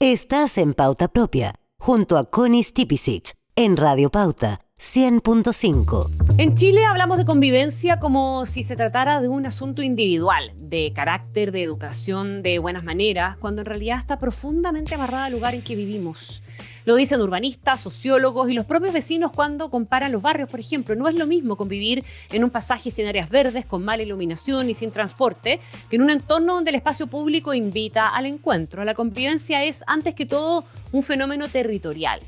Estás en Pauta Propia, junto a Connie Stipicic, en Radio Pauta 100.5. En Chile hablamos de convivencia como si se tratara de un asunto individual, de carácter, de educación, de buenas maneras, cuando en realidad está profundamente amarrada al lugar en que vivimos. Lo dicen urbanistas, sociólogos y los propios vecinos cuando comparan los barrios, por ejemplo. No es lo mismo convivir en un pasaje sin áreas verdes, con mala iluminación y sin transporte, que en un entorno donde el espacio público invita al encuentro. La convivencia es, antes que todo, un fenómeno territorial.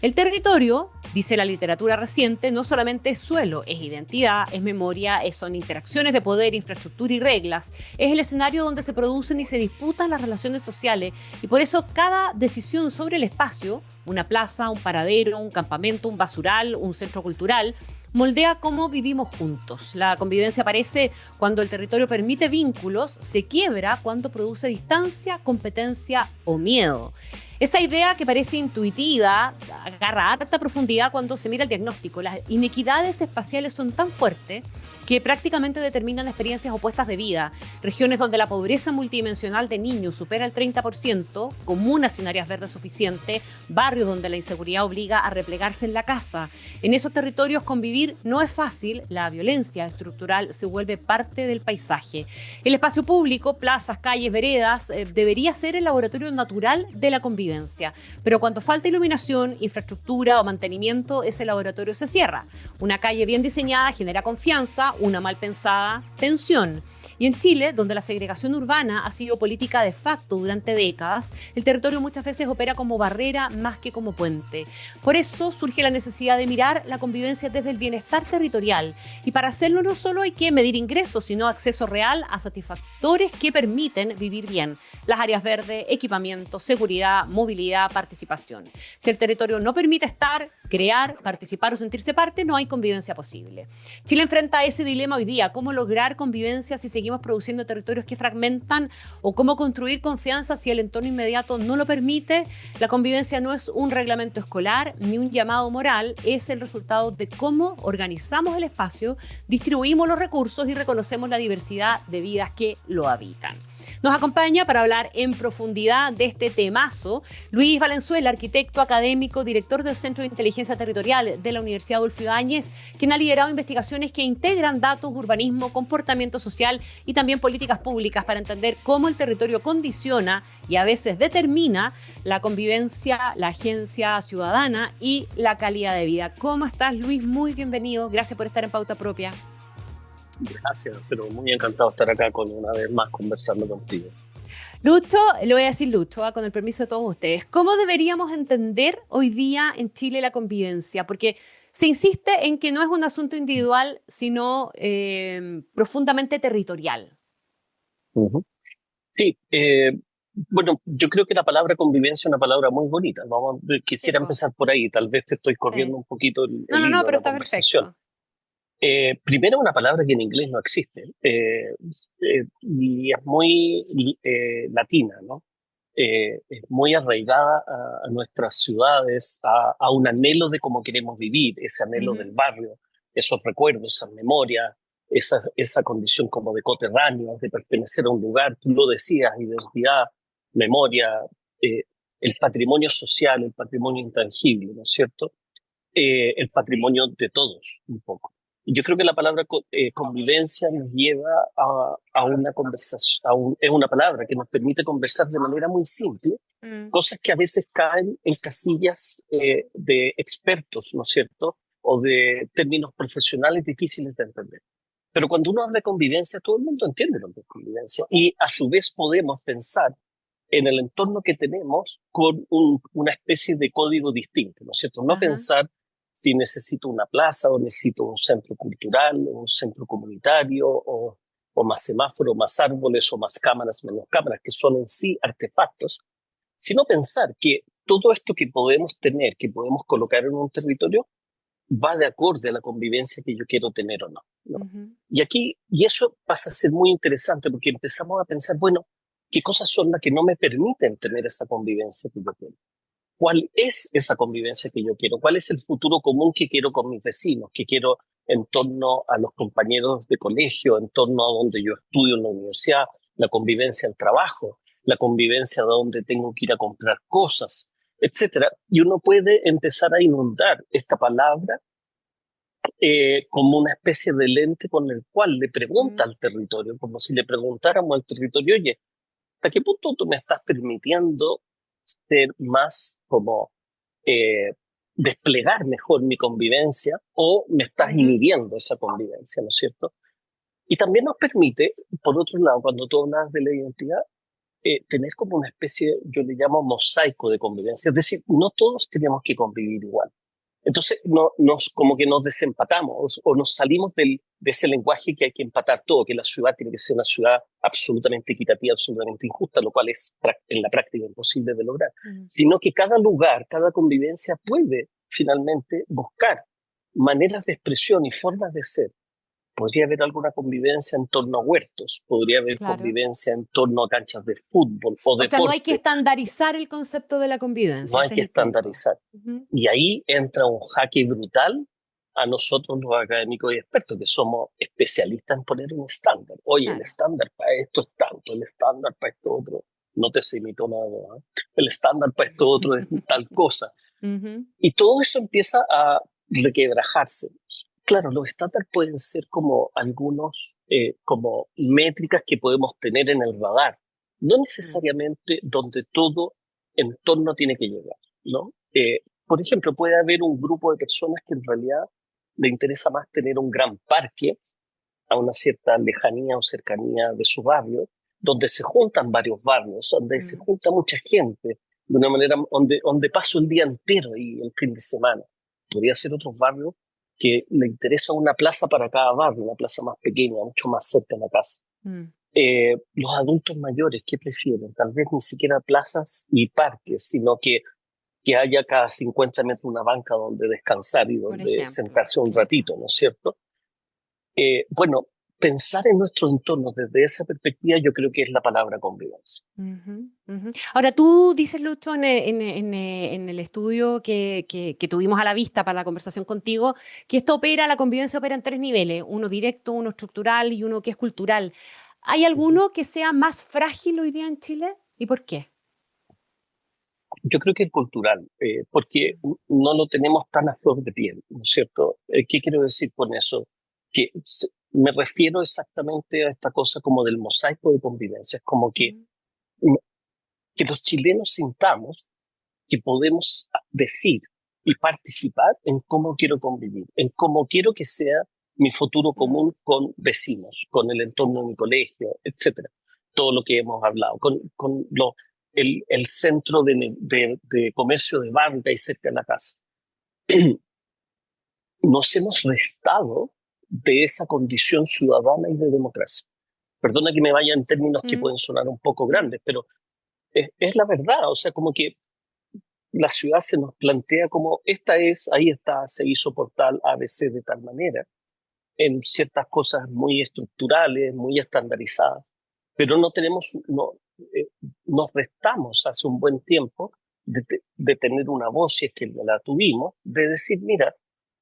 El territorio, dice la literatura reciente, no solamente es suelo, es identidad, es memoria, son interacciones de poder, infraestructura y reglas. Es el escenario donde se producen y se disputan las relaciones sociales y por eso cada decisión sobre el espacio, una plaza, un paradero, un campamento, un basural, un centro cultural, moldea cómo vivimos juntos. La convivencia aparece cuando el territorio permite vínculos, se quiebra cuando produce distancia, competencia o miedo. Esa idea que parece intuitiva agarra harta profundidad cuando se mira el diagnóstico. Las inequidades espaciales son tan fuertes que prácticamente determinan experiencias opuestas de vida. Regiones donde la pobreza multidimensional de niños supera el 30%, comunas sin áreas verdes suficientes, barrios donde la inseguridad obliga a replegarse en la casa. En esos territorios convivir no es fácil, la violencia estructural se vuelve parte del paisaje. El espacio público, plazas, calles, veredas, debería ser el laboratorio natural de la convivencia. Pero cuando falta iluminación, infraestructura o mantenimiento, ese laboratorio se cierra. Una calle bien diseñada genera confianza, una mal pensada tensión. Y en Chile, donde la segregación urbana ha sido política de facto durante décadas, el territorio muchas veces opera como barrera más que como puente. Por eso surge la necesidad de mirar la convivencia desde el bienestar territorial. Y para hacerlo no solo hay que medir ingresos, sino acceso real a satisfactores que permiten vivir bien. Las áreas verdes, equipamiento, seguridad, movilidad, participación. Si el territorio no permite estar, crear, participar o sentirse parte, no hay convivencia posible. Chile enfrenta ese dilema hoy día: cómo lograr convivencia si seguimos produciendo territorios que fragmentan, o cómo construir confianza si el entorno inmediato no lo permite. La convivencia no es un reglamento escolar ni un llamado moral, es el resultado de cómo organizamos el espacio, distribuimos los recursos y reconocemos la diversidad de vidas que lo habitan. Nos acompaña para hablar en profundidad de este temazo Luis Valenzuela, arquitecto académico, director del Centro de Inteligencia Territorial de la Universidad Adolfo Ibáñez, quien ha liderado investigaciones que integran datos, urbanismo, comportamiento social y también políticas públicas para entender cómo el territorio condiciona y a veces determina la convivencia, la agencia ciudadana y la calidad de vida. ¿Cómo estás, Luis? Muy bienvenido. Gracias por estar en Pauta Propia. Gracias, pero muy encantado de estar acá una vez más conversando contigo. Lucho, le voy a decir Lucho, con el permiso de todos ustedes. ¿Cómo deberíamos entender hoy día en Chile la convivencia? Porque se insiste en que no es un asunto individual, sino profundamente territorial. Uh-huh. Sí, bueno, yo creo que la palabra convivencia es una palabra muy bonita. Quisiera empezar por ahí, tal vez te estoy corriendo un poquito el hilo No, de pero la está conversación. Perfecto. Primero, una palabra que en inglés no existe y es muy latina, ¿no? Es muy arraigada a nuestras ciudades, a un anhelo de cómo queremos vivir, ese anhelo del barrio, esos recuerdos, esas memorias, esa condición como de coterráneo, de pertenecer a un lugar. Tú lo decías: identidad, memoria, el patrimonio social, el patrimonio intangible, ¿no es cierto? El patrimonio de todos, un poco. Y yo creo que la palabra convivencia nos lleva a una conversación, es una palabra que nos permite conversar de manera muy simple, cosas que a veces caen en casillas de expertos, ¿no es cierto? O de términos profesionales difíciles de entender. Pero cuando uno habla de convivencia, todo el mundo entiende lo que es convivencia. Y a su vez podemos pensar en el entorno que tenemos con una especie de código distinto, ¿no es cierto? No pensar si necesito una plaza o necesito un centro cultural o un centro comunitario o más semáforos, más árboles o más cámaras, menos cámaras, que son en sí artefactos, sino pensar que todo esto que podemos tener, que podemos colocar en un territorio, va de acorde a la convivencia que yo quiero tener o no, ¿no? Y eso pasa a ser muy interesante porque empezamos a pensar, bueno, ¿qué cosas son las que no me permiten tener esa convivencia que yo quiero? ¿Cuál es esa convivencia que yo quiero? ¿Cuál es el futuro común que quiero con mis vecinos? ¿Que quiero en torno a los compañeros de colegio, en torno a donde yo estudio en la universidad, la convivencia en trabajo, la convivencia de dónde tengo que ir a comprar cosas, etcétera. Y uno puede empezar a inundar esta palabra como una especie de lente con el cual le pregunta al territorio, como si le preguntáramos al territorio, oye, ¿hasta qué punto tú me estás permitiendo ser más como desplegar mejor mi convivencia o me estás inhibiendo esa convivencia, ¿no es cierto? Y también nos permite, por otro lado, cuando tú hablas de la identidad, tener como una especie, yo le llamo mosaico de convivencia, es decir, no todos tenemos que convivir igual. Entonces, como que nos desempatamos o nos salimos de ese lenguaje que hay que empatar todo, que la ciudad tiene que ser una ciudad absolutamente equitativa, absolutamente injusta, lo cual es en la práctica imposible de lograr, sino que cada lugar, cada convivencia puede finalmente buscar maneras de expresión y formas de ser. Podría haber alguna convivencia en torno a huertos, podría haber convivencia en torno a canchas de fútbol o O sea, no hay que deporte. estandarizar el concepto de la No convivencia, hay ese es que el punto. estandarizar. Y ahí entra un jaque brutal a nosotros los académicos y expertos, que somos especialistas en poner un estándar. Oye, el Claro. estándar para esto es tanto, el estándar para esto otro. No te se imitó nada, ¿eh? El estándar para esto otro es tal cosa. Y todo eso empieza a requebrajarse. Claro, los estándares pueden ser como algunos, como métricas que podemos tener en el radar, no necesariamente donde todo entorno tiene que llegar, ¿no? Por ejemplo, puede haber un grupo de personas que en realidad le interesa más tener un gran parque a una cierta lejanía o cercanía de su barrio, donde se juntan varios barrios, donde se junta mucha gente, de una manera donde paso el día entero y el fin de semana. Podría ser otros barrios que le interesa una plaza para cada barrio, una plaza más pequeña, mucho más cerca de la casa. Los adultos mayores, ¿qué prefieren? Tal vez ni siquiera plazas y parques, sino que haya cada 50 metros una banca donde descansar y donde sentarse un ratito, ¿no es cierto? Bueno, pensar en nuestro entorno desde esa perspectiva yo creo que es la palabra convivencia. Ahora, tú dices, Lucho, en el estudio que tuvimos a la vista para la conversación contigo, que la convivencia opera en tres niveles, uno directo, uno estructural y uno que es cultural. ¿Hay alguno que sea más frágil hoy día en Chile? ¿Y por qué? Yo creo que es cultural, porque no lo tenemos tan a flor de piel, ¿no es cierto? ¿Qué quiero decir con eso? Que me refiero exactamente a esta cosa como del mosaico de convivencia. Es como que los chilenos sintamos que podemos decir y participar en cómo quiero convivir, en cómo quiero que sea mi futuro común con vecinos, con el entorno de mi colegio, etcétera. Todo lo que hemos hablado, con el centro de comercio de banca y cerca de la casa. Nos hemos restado de esa condición ciudadana y de democracia. Perdona que me vaya en términos que pueden sonar un poco grandes, pero es la verdad. O sea, como que la ciudad se nos plantea como ahí está, se hizo por tal ABC de tal manera, en ciertas cosas muy estructurales, muy estandarizadas, pero eh, nos restamos hace un buen tiempo de tener una voz, si es que la tuvimos, de decir, mira,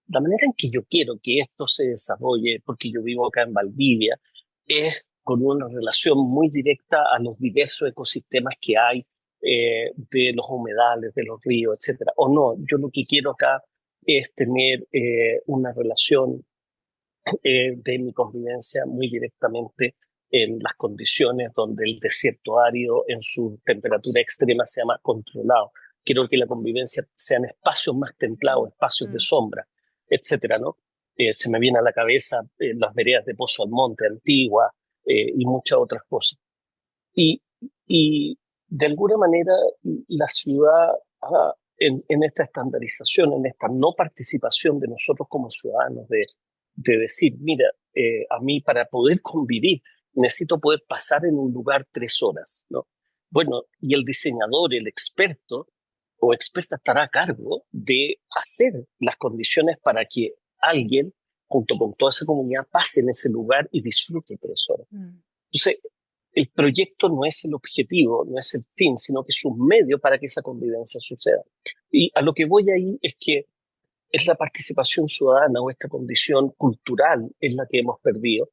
la manera en que yo quiero que esto se desarrolle, porque yo vivo acá en Valdivia, es con una relación muy directa a los diversos ecosistemas que hay, de los humedales, de los ríos, etcétera. O no, yo lo que quiero acá es tener una relación de mi convivencia muy directamente en las condiciones donde el desierto árido en su temperatura extrema sea más controlado. Quiero que la convivencia sean espacios más templados, espacios de sombra, etcétera, ¿no? Se me viene a la cabeza las veredas de Pozo Almonte, Antigua, y muchas otras cosas. Y, y de alguna manera la ciudad, en esta estandarización, en esta no participación de nosotros como ciudadanos, de decir, mira, a mí para poder convivir necesito poder pasar en un lugar 3 horas, ¿no? Bueno, y el diseñador, el experto o experta estará a cargo de hacer las condiciones para que alguien, junto con toda esa comunidad, pase en ese lugar y disfrute 3 horas. Entonces, el proyecto no es el objetivo, no es el fin, sino que es un medio para que esa convivencia suceda. Y a lo que voy ahí es que es la participación ciudadana o esta condición cultural en la que hemos perdido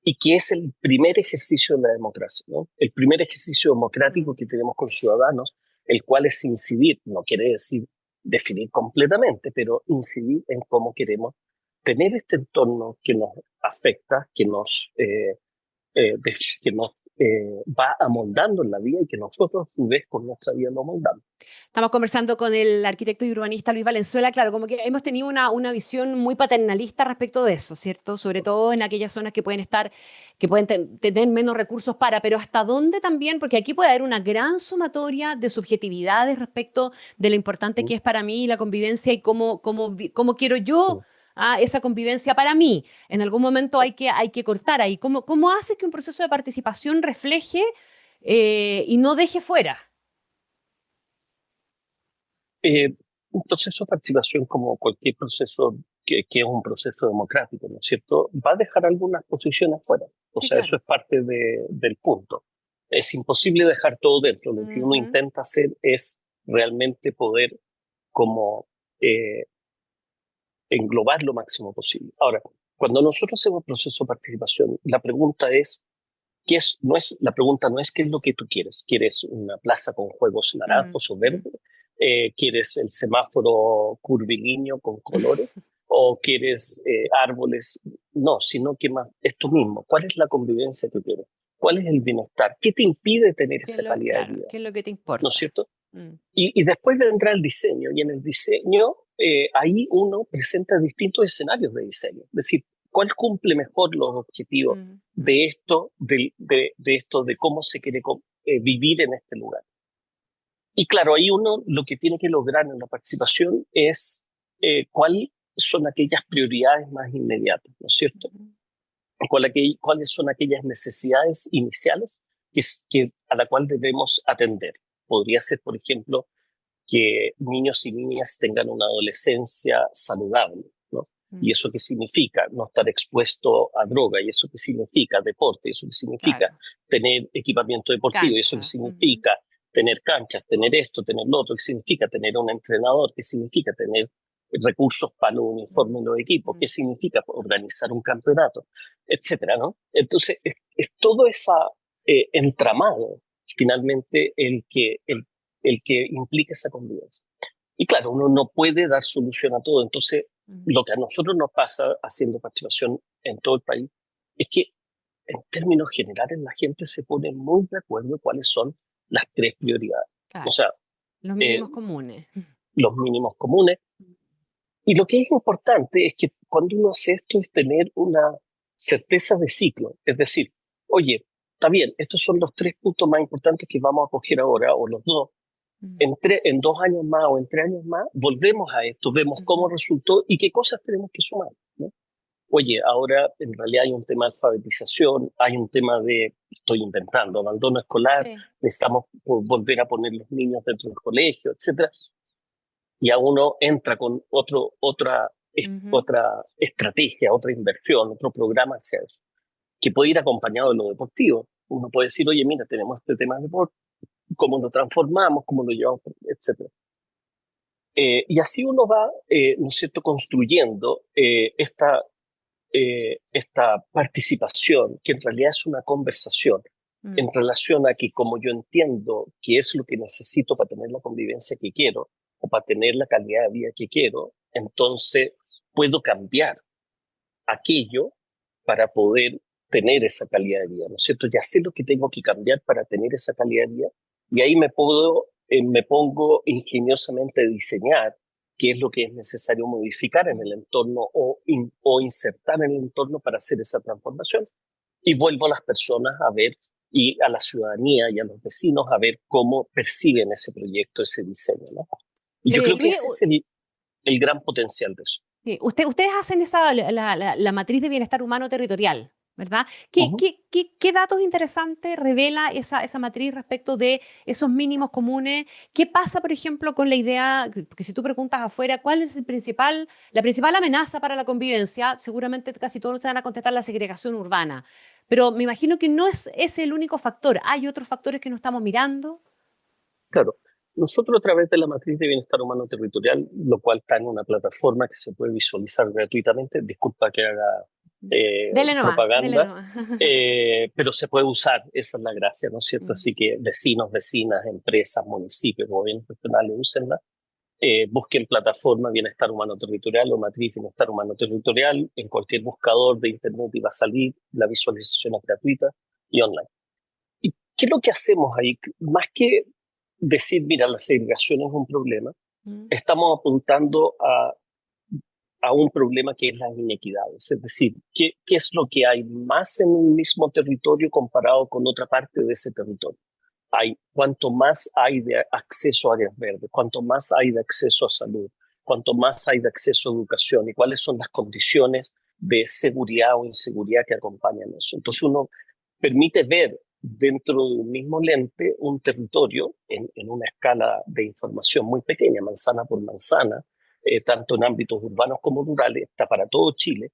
y que es el primer ejercicio de la democracia, ¿no? El primer ejercicio democrático que tenemos con ciudadanos, el cual es incidir, no quiere decir definir completamente, pero incidir en cómo queremos tener este entorno que nos afecta, que nos va amoldando en la vida y que nosotros, a su vez, con nuestra vida lo amoldamos. Estamos conversando con el arquitecto y urbanista Luis Valenzuela. Claro, como que hemos tenido una visión muy paternalista respecto de eso, ¿cierto? Sobre todo en aquellas zonas que pueden estar, que pueden tener menos recursos para, pero hasta dónde también, porque aquí puede haber una gran sumatoria de subjetividades respecto de lo importante ¿Mm? que es para mí la convivencia y cómo quiero yo ¿Mm? esa convivencia para mí. En algún momento hay que cortar ahí. ¿Cómo hace que un proceso de participación refleje y no deje fuera? Eh, un proceso de participación, como cualquier proceso que es un proceso democrático, ¿no es cierto?, va a dejar algunas posiciones fuera. O Sí, sea, eso claro. es parte del punto. Es imposible dejar todo dentro. Lo que uno Ujú. intenta hacer es realmente poder como eh, englobar lo máximo posible. Ahora, cuando nosotros hacemos proceso de participación, la pregunta es, la pregunta no es qué es lo que tú quieres. ¿Quieres una plaza con juegos Mm, naranjos o mm. verdes? ¿Quieres el semáforo curvilíneo con colores? ¿O quieres árboles? No, sino que más esto mismo. ¿Cuál es la convivencia que quieres? ¿Cuál es el bienestar? ¿Qué te impide tener ¿Qué es esa lo, calidad de claro, vida? qué es lo que te ¿No es importa? cierto? Mm, Y después vendrá el diseño, y en el diseño, ahí uno presenta distintos escenarios de diseño. Es decir, ¿cuál cumple mejor los objetivos mm, mm. de esto, de cómo se quiere vivir en este lugar? Y claro, ahí uno lo que tiene que lograr en la participación es cuáles son aquellas prioridades más inmediatas, ¿no es cierto? ¿Cuáles son aquellas necesidades iniciales a la cual debemos atender? Podría ser, por ejemplo, que niños y niñas tengan una adolescencia saludable, ¿no? ¿Y Mm, eso qué significa? No estar expuesto a droga. ¿Y eso qué significa? Deporte. ¿Y eso qué significa? claro, Tener equipaamiento deportivo. ¿Y eso qué cancha. Ujú, significa? Tener canchas, tener esto, tener lo otro. ¿Qué significa? Tener un entrenador. ¿Qué significa? Tener recursos para los uniformes mm, en los equipos. ¿Qué mm. significa? Organizar un campeonato, etcétera, ¿no? Entonces, es todo ese entramado, finalmente, el que implica esa convivencia. Y claro, uno no puede dar solución a todo. Entonces, Mm. lo que a nosotros nos pasa haciendo participación en todo el país es que en términos generales la gente se pone muy de acuerdo cuáles son las tres prioridades. O Claro, sea, los eh, mínimos comunes. los mínimos comunes. Y lo que es importante es que cuando uno hace esto es tener una certeza de ciclo. Es decir, oye, está bien, estos son los tres puntos más importantes que vamos a coger ahora, o los dos. Mm, En 2 años más o en 3 años más, volvemos a esto, vemos cómo ujú. resultó y qué cosas tenemos que sumar, ¿no? Oye, ahora en realidad hay un tema de alfabetización, hay un tema estoy inventando, abandono escolar, Sí. necesitamos volver a poner los niños dentro del colegio, etcétera. Y a uno entra con Ujú. otra estrategia, otra inversión, otro programa hacia eso, que puede ir acompañado de lo deportivo. Uno puede decir, oye, mira, tenemos este tema de deporte, cómo lo transformamos, cómo lo llevamos, etcétera. Y así uno va, ¿no es cierto?, construyendo esta participación, que en realidad es una conversación, en Mm. relación a que como yo entiendo qué es lo que necesito para tener la convivencia que quiero, o para tener la calidad de vida que quiero, entonces puedo cambiar aquello para poder tener esa calidad de vida, ¿no es cierto? Ya sé lo que tengo que cambiar para tener esa calidad de vida y ahí me pongo ingeniosamente a diseñar qué es lo que es necesario modificar en el Mm. entorno o insertar en el entorno para hacer esa transformación. Y vuelvo a las personas a ver y a la ciudadanía y a los vecinos a ver cómo perciben ese proyecto, ese diseño, ¿no? Y yo creo que Luis, ese es el gran potencial de eso. sí, ustedes hacen la matriz de bienestar humano territorial, ¿verdad? Ujú. ¿Qué datos interesantes revela esa matriz respecto de esos mínimos comunes? ¿Qué pasa, por ejemplo, con la idea, porque si tú preguntas afuera, ¿cuál es la principal amenaza para la convivencia? Seguramente casi todos te van a contestar la segregación urbana, pero me imagino que no es ese el único factor. ¿Hay otros factores que no estamos mirando? Claro, nosotros a través de la matriz de bienestar humano territorial, lo cual está en una plataforma que se puede visualizar gratuitamente, disculpa que haga Dele propaganda, nomás. pero se puede usar, esa es la gracia, ¿no es cierto? Mm, Así que vecinos, vecinas, empresas, municipios, gobiernos regionales, úsenla. Busquen plataforma Bienestar Humano Territorial o Matriz Bienestar Humano Territorial en cualquier buscador de internet y va a salir, la visualización es gratuita y online. ¿Y qué es lo que hacemos ahí? Más que decir, mira, la segregación es un problema, mm, estamos apuntando a un problema que es las inequidades. Es decir, ¿qué es lo que hay más en un mismo territorio comparado con otra parte de ese territorio? Cuanto más hay de acceso a áreas verdes, cuanto más hay de acceso a salud, cuanto más hay de acceso a educación y cuáles son las condiciones de seguridad o inseguridad que acompañan eso. Entonces uno permite ver dentro de un mismo lente un territorio en una escala de información muy pequeña, manzana por manzana, tanto en ámbitos urbanos como rurales, está para todo Chile,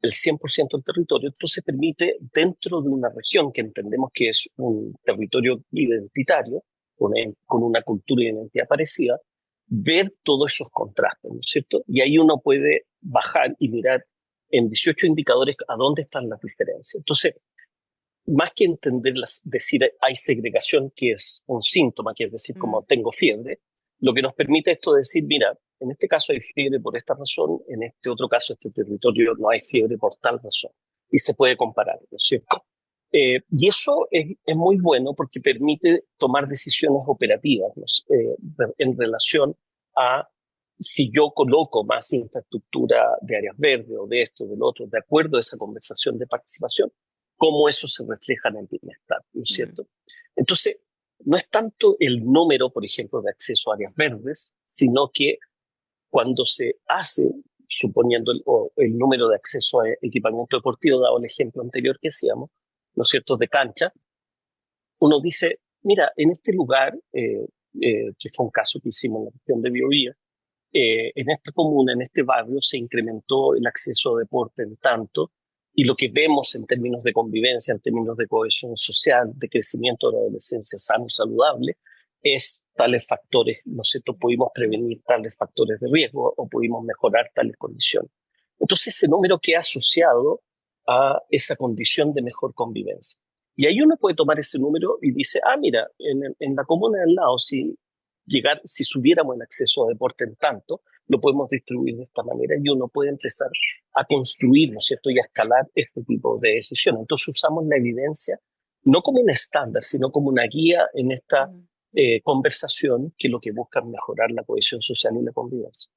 el 100% del territorio. Entonces permite, dentro de una región que entendemos que es un territorio identitario, con una cultura y identidad parecida, ver todos esos contrastes, ¿no es cierto? Y ahí uno puede bajar y mirar en 18 indicadores a dónde están las diferencias. Entonces, más que decir hay segregación, que es un síntoma, que es decir, como mm, tengo fiebre, lo que nos permite esto es decir, mira, en este caso hay fiebre por esta razón, en este otro caso, este territorio no hay fiebre por tal razón. Y se puede comparar, ¿no es cierto? Y eso es muy bueno porque permite tomar decisiones operativas, ¿no? En relación a si yo coloco más infraestructura de áreas verdes o de esto, del otro, de acuerdo a esa conversación de participación, cómo eso se refleja en el bienestar, ¿no es mm, cierto? Entonces, no es tanto el número, por ejemplo, de acceso a áreas verdes, sino que cuando se hace, suponiendo el número de acceso a equipamiento deportivo, dado el ejemplo anterior que hacíamos, ¿no es cierto?, de cancha, uno dice, mira, en este lugar, que fue un caso que hicimos en la región de Biobío, en esta comuna, en este barrio, se incrementó el acceso a deporte en tanto, y lo que vemos en términos de convivencia, en términos de cohesión social, de crecimiento de la adolescencia sano y saludable, es tales factores, ¿no es cierto? Pudimos prevenir tales factores de riesgo o pudimos mejorar tales condiciones. Entonces ese número queda asociado a esa condición de mejor convivencia. Y ahí uno puede tomar ese número y dice, ah, mira, en la comuna del lado, si subiéramos el acceso a deporte en tanto, lo podemos distribuir de esta manera y uno puede empezar a construir, ¿no es cierto?, y a escalar este tipo de decisiones. Entonces usamos la evidencia no como un estándar, sino como una guía en esta mm. conversación que lo que busca es mejorar la cohesión social y la convivencia.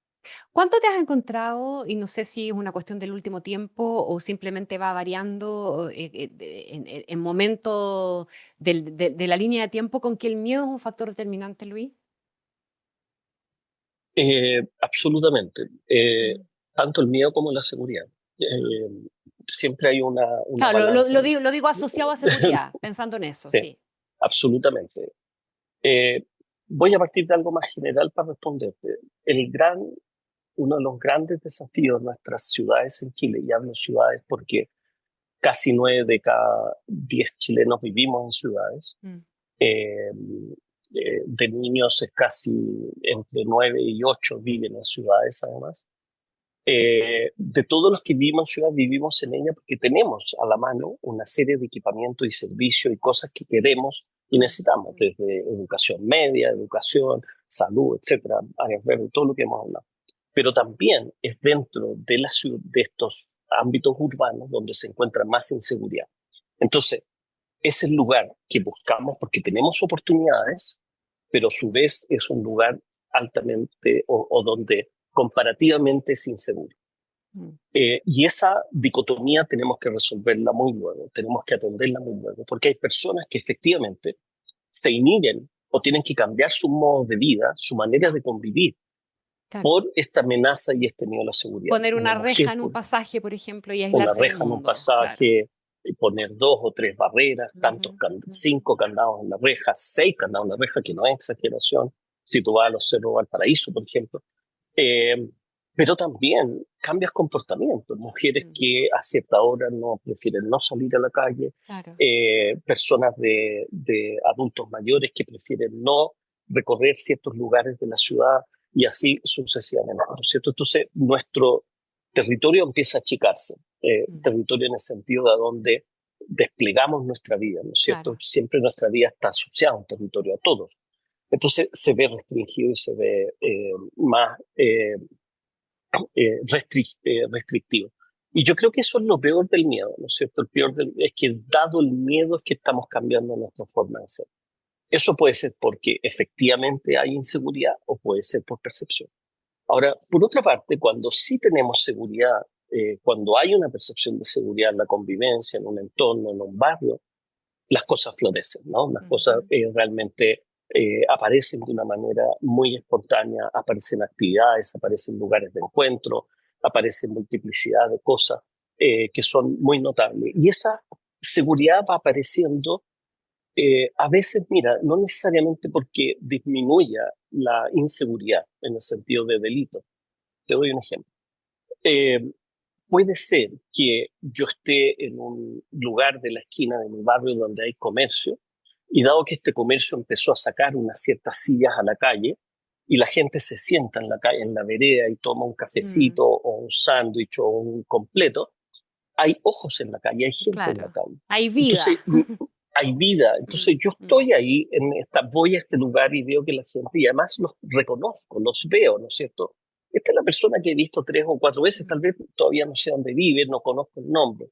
¿Cuánto te has encontrado? Y no sé si es una cuestión del último tiempo o simplemente va variando en momentos de la línea de tiempo con que el miedo es un factor determinante, Luis. Absolutamente. Mm. Tanto el miedo como la seguridad. Eh, Siempre hay una Claro, balanza. lo digo asociado a seguridad, pensando en eso, Sí, sí. absolutamente. Eh, Voy a partir de algo más general para responderte. Uno de los grandes desafíos de nuestras ciudades en Chile, y hablo ciudades porque casi 9 de cada 10 chilenos vivimos en ciudades, Mm, eh, de niños es casi entre 9 y 8 viven en ciudades además. De todos los que vivimos en ciudad, vivimos en ella porque tenemos a la mano una serie de equipamientos y servicios y cosas que queremos y mm, necesitamos, mm, desde educación media, educación, salud, etcétera, áreas verdes, todo lo que hemos hablado. Pero también es dentro de estos ámbitos urbanos donde se encuentra más inseguridad. Entonces, es el lugar que buscamos porque tenemos oportunidades, pero a su vez es un lugar altamente o donde comparativamente es inseguro. mm. Y esa dicotomía tenemos que resolverla muy luego, tenemos que atenderla muy luego, porque hay personas que efectivamente se inhiben o tienen que cambiar su modo de vida, su manera de convivir, Claro. por esta amenaza y este miedo a la seguridad. Poner una Una reja mujer, en un pasaje, por ejemplo, y una aislarse del reja en un mundo, claro. pasaje, poner 2 o 3 barreras, Ujú, ujú, 5 candados en la reja, 6 candados en la reja, que no es exageración, si tú vas a los Cerros Valparaíso, por ejemplo. Eh, pero también cambias comportamientos, mujeres mm, que a cierta hora no prefieren no salir a la calle, claro. personas de adultos mayores que prefieren no recorrer ciertos lugares de la ciudad y así sucesivamente, ¿no es cierto? Entonces, nuestro territorio empieza a achicarse. territorio en el sentido de donde desplegamos nuestra vida, ¿no es cierto? Claro. Siempre nuestra vida está asociada a un territorio, a todos. Entonces se ve restringido y se ve más restrictivo. Y yo creo que eso es lo peor del miedo, ¿no es cierto? Es que dado el miedo es que estamos cambiando nuestra forma de ser. Eso puede ser porque efectivamente hay inseguridad o puede ser por percepción. Ahora, por otra parte, cuando sí tenemos seguridad, cuando hay una percepción de seguridad en la convivencia, en un entorno, en un barrio, las cosas florecen, ¿no? Las cosas realmente aparecen de una manera muy espontánea, aparecen actividades, aparecen lugares de encuentro, aparecen multiplicidad de cosas que son muy notables. Y esa seguridad va apareciendo a veces, mira, no necesariamente porque disminuya la inseguridad en el sentido de delito. Te doy un ejemplo. Eh, Puede ser que yo esté en un lugar de la esquina de mi barrio donde hay comercio y dado que este comercio empezó a sacar unas ciertas sillas a la calle y la gente se sienta en la calle, en la vereda y toma un cafecito o un sándwich o un completo, hay ojos en la calle, hay gente en la Claro. calle. Hay vida. Entonces, hay vida. Entonces, yo estoy ahí, voy a este lugar y veo que la gente, y además los reconozco, los veo, ¿no es cierto? Esta es la persona que he visto 3 o 4 veces, tal vez todavía no sé dónde vive, no conozco el nombre,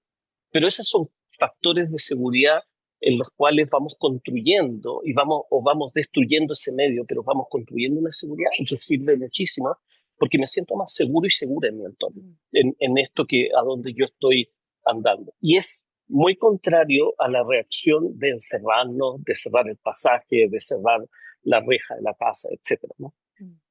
pero esos son factores de seguridad en los cuales vamos construyendo y vamos destruyendo ese medio, pero vamos construyendo una seguridad y que sirve muchísimo porque me siento más seguro y segura en mi entorno, en esto que a donde yo estoy andando. Y es muy contrario a la reacción de encerrarnos, de cerrar el pasaje, de cerrar la reja de la casa, etcétera, ¿no?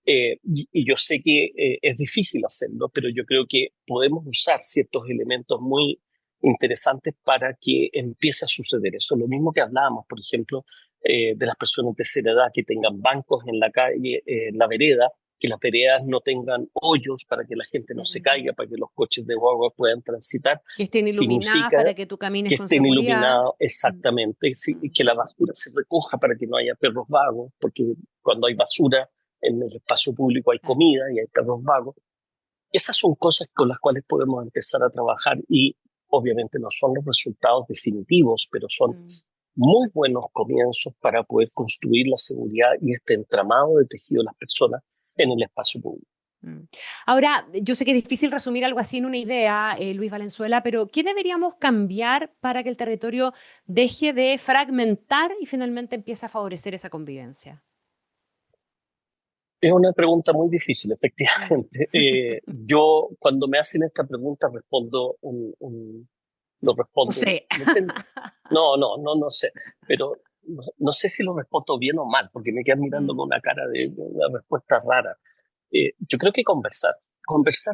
Y yo sé que es difícil hacerlo, pero yo creo que podemos usar ciertos elementos muy interesantes para que empiece a suceder eso. Lo mismo que hablábamos, por ejemplo, de las personas de tercera edad que tengan bancos en la calle, en la vereda, que las veredas no tengan hoyos para que la gente no se caiga, para que los coches de guagua puedan transitar. Que estén iluminadas Significa para que tú camines que con estén seguridad. iluminados exactamente, que la basura se recoja para que no haya perros vagos, porque cuando hay basura en el espacio público hay comida y hay perros vagos. Esas son cosas con las cuales podemos empezar a trabajar y obviamente no son los resultados definitivos, pero son muy buenos comienzos para poder construir la seguridad y este entramado de tejido de las personas en el espacio público. Ahora, yo sé que es difícil resumir algo así en una idea, Luis Valenzuela, pero ¿qué deberíamos cambiar para que el territorio deje de fragmentar y finalmente empiece a favorecer esa convivencia? Es una pregunta muy difícil, efectivamente. Yo cuando me hacen esta pregunta lo No respondo. sé. No sé, pero no sé si lo respondo bien o mal, porque me quedan mirando con una cara de una respuesta rara. Yo creo que conversar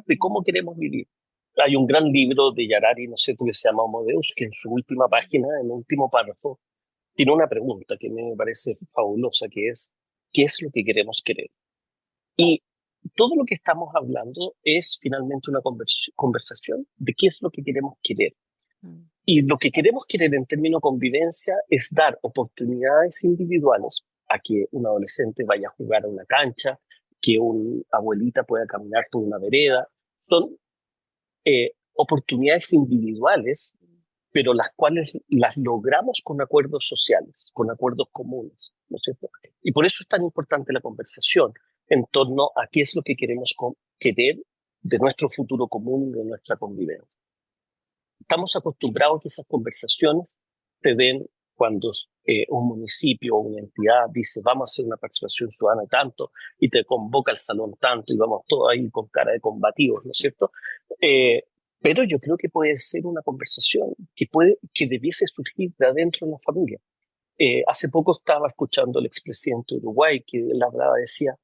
de cómo queremos vivir. Hay un gran libro de Yarari, no sé, que se llama Homo Deus, que en su última página, en el último párrafo, tiene una pregunta que me parece fabulosa, que es, ¿qué es lo que queremos querer? Y todo lo que estamos hablando es finalmente una conversación de qué es lo que queremos querer. Y lo que queremos querer en términos de convivencia es dar oportunidades individuales a que un adolescente vaya a jugar a una cancha, que una abuelita pueda caminar por una vereda. Son oportunidades individuales, pero las cuales las logramos con acuerdos sociales, con acuerdos comunes, ¿no es cierto? Y por eso es tan importante la conversación en torno a qué es lo que queremos querer de nuestro futuro común, de nuestra convivencia. Estamos acostumbrados a que esas conversaciones se den cuando un municipio o una entidad dice vamos a hacer una participación ciudadana tanto y te convoca al salón tanto y vamos todos ahí con cara de combativos, ¿no es cierto? Pero yo creo que puede ser una conversación que debiese surgir de adentro de la familia. Hace poco estaba escuchando al expresidente de Uruguay que él hablaba, decía,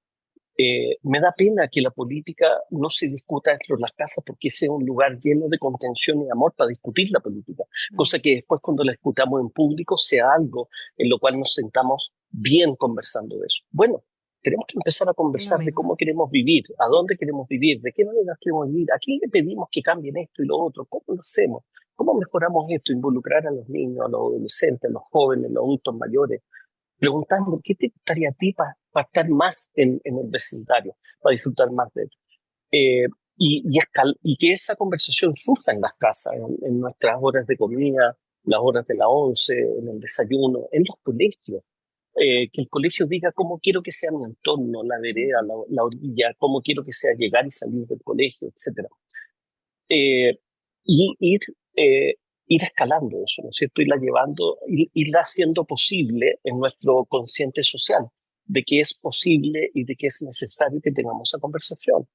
me da pena que la política no se discuta dentro de las casas porque ese es un lugar lleno de contención y amor para discutir la política. Cosa que después cuando la discutamos en público sea algo en lo cual nos sentamos bien conversando de eso. Bueno, tenemos que empezar a conversar de cómo queremos vivir, a dónde queremos vivir, de qué manera queremos vivir, a quién le pedimos que cambien esto y lo otro, cómo lo hacemos, cómo mejoramos esto, involucrar a los niños, a los adolescentes, a los jóvenes, a los adultos mayores, preguntando qué te gustaría a ti para estar más en el vecindario, para disfrutar más de él. y que esa conversación surja en las casas, en nuestras horas de comida, las horas de la once, en el desayuno, en los colegios. Que el colegio diga cómo quiero que sea mi entorno, la vereda, la orilla, cómo quiero que sea llegar y salir del colegio, etcétera. Y ir escalando eso, ¿no es cierto? Irla llevando, irla haciendo posible en nuestro consciente social, de que es posible y de que es necesario que tengamos esa conversación.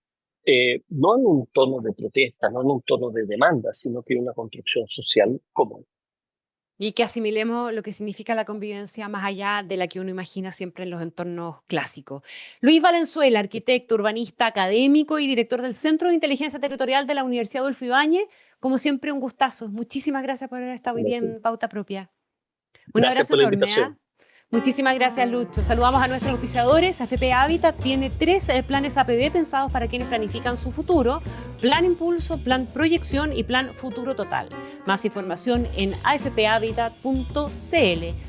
No en un tono de protesta, no en un tono de demanda, sino que en una construcción social común. Y que asimilemos lo que significa la convivencia más allá de la que uno imagina siempre en los entornos clásicos. Luis Valenzuela, arquitecto, urbanista, académico y director del Centro de Inteligencia Territorial de la Universidad Adolfo Ibáñez, como siempre un gustazo. Muchísimas gracias por haber estado hoy día en Pauta Propia. Un Gracias abrazo por la enorme. invitación. Muchísimas gracias, Lucho. Saludamos a nuestros auspiciadores. AFP Habitat tiene 3 planes APB pensados para quienes planifican su futuro: Plan Impulso, Plan Proyección y Plan Futuro Total. Más información en afphabitat.cl.